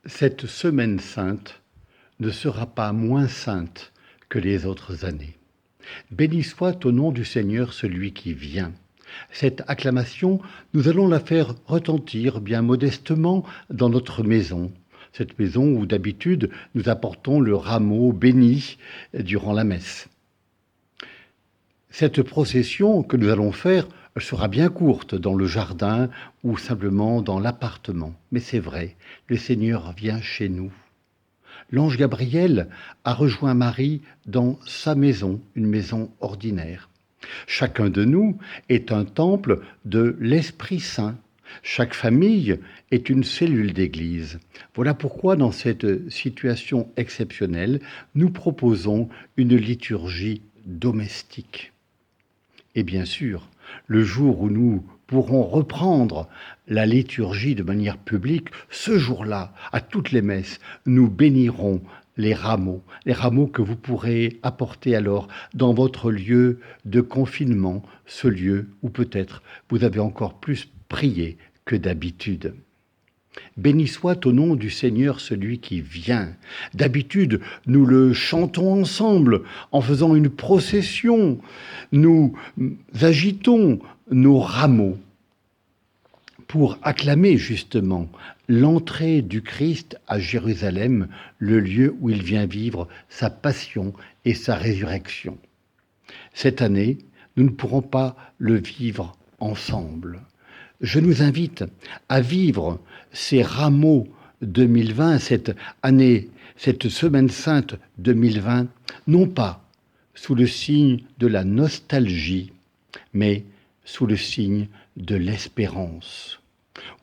Cette semaine sainte ne sera pas moins sainte que les autres années. Béni soit au nom du Seigneur celui qui vient. Cette acclamation, nous allons la faire retentir bien modestement dans notre maison. Cette maison où d'habitude nous apportons le rameau béni durant la messe. Cette procession que nous allons faire sera bien courte dans le jardin ou simplement dans l'appartement. Mais c'est vrai, le Seigneur vient chez nous. L'ange Gabriel a rejoint Marie dans sa maison, une maison ordinaire. Chacun de nous est un temple de l'Esprit Saint. Chaque famille est une cellule d'Église. Voilà pourquoi, dans cette situation exceptionnelle, nous proposons une liturgie domestique. Et bien sûr, le jour où nous pourrons reprendre la liturgie de manière publique, ce jour-là, à toutes les messes, nous bénirons les rameaux que vous pourrez apporter alors dans votre lieu de confinement, ce lieu où peut-être vous avez encore plus prié que d'habitude. Béni soit au nom du Seigneur celui qui vient. D'habitude, nous le chantons ensemble en faisant une procession. Nous agitons nos rameaux pour acclamer justement l'entrée du Christ à Jérusalem, le lieu où il vient vivre sa passion et sa résurrection. Cette année, nous ne pourrons pas le vivre ensemble. Je nous invite à vivre ces rameaux 2020, cette année, cette semaine sainte 2020, non pas sous le signe de la nostalgie, mais sous le signe de l'espérance.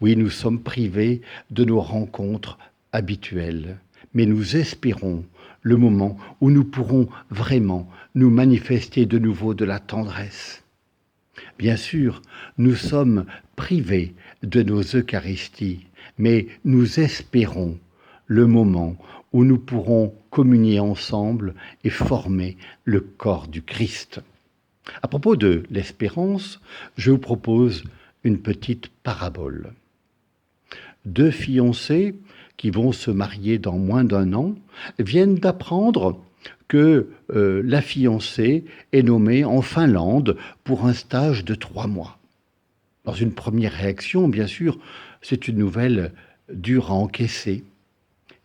Oui, nous sommes privés de nos rencontres habituelles, mais nous espérons le moment où nous pourrons vraiment nous manifester de nouveau de la tendresse. Bien sûr, nous sommes privés de nos Eucharisties, mais nous espérons le moment où nous pourrons communier ensemble et former le corps du Christ. À propos de l'espérance, je vous propose une petite parabole. Deux fiancés qui vont se marier dans moins d'un an viennent d'apprendre que la fiancée est nommée en Finlande pour un stage de 3 mois. Dans une première réaction, bien sûr, c'est une nouvelle dure à encaisser.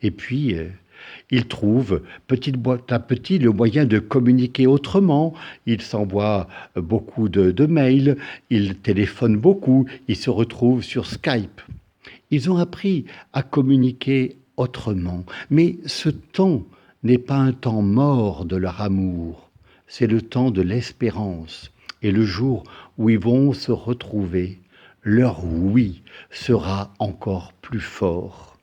Et puis, il trouve petit à petit le moyen de communiquer autrement. Il s'envoie beaucoup de mails, il téléphone beaucoup, il se retrouve sur Skype. Ils ont appris à communiquer autrement. Mais ce temps n'est pas un temps mort de leur amour, c'est le temps de l'espérance. Et le jour où ils vont se retrouver, leur oui sera encore plus fort.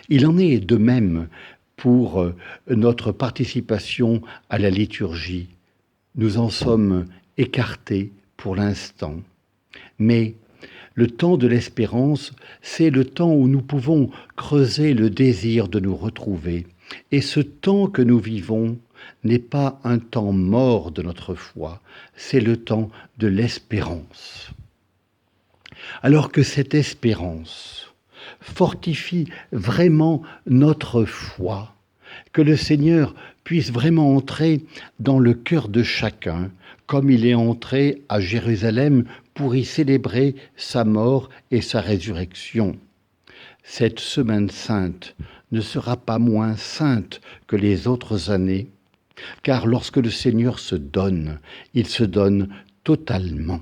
Il en est de même pour notre participation à la liturgie. Nous en sommes écartés pour l'instant. Mais le temps de l'espérance, c'est le temps où nous pouvons creuser le désir de nous retrouver. Et ce temps que nous vivons n'est pas un temps mort de notre foi, c'est le temps de l'espérance. Alors que cette espérance fortifie vraiment notre foi, que le Seigneur puisse vraiment entrer dans le cœur de chacun, comme il est entré à Jérusalem pour y célébrer sa mort et sa résurrection. Cette semaine sainte ne sera pas moins sainte que les autres années, car lorsque le Seigneur se donne, il se donne totalement.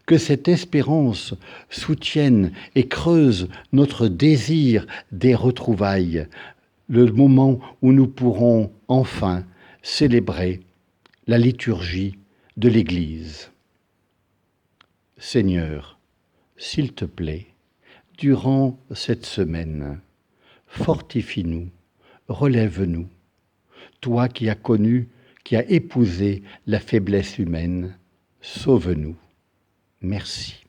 Que cette espérance soutienne et creuse notre désir des retrouvailles, le moment où nous pourrons enfin célébrer la liturgie de l'Église. Seigneur, s'il te plaît, durant cette semaine, fortifie-nous, relève-nous. Toi qui as connu, qui as épousé la faiblesse humaine, sauve-nous. Merci.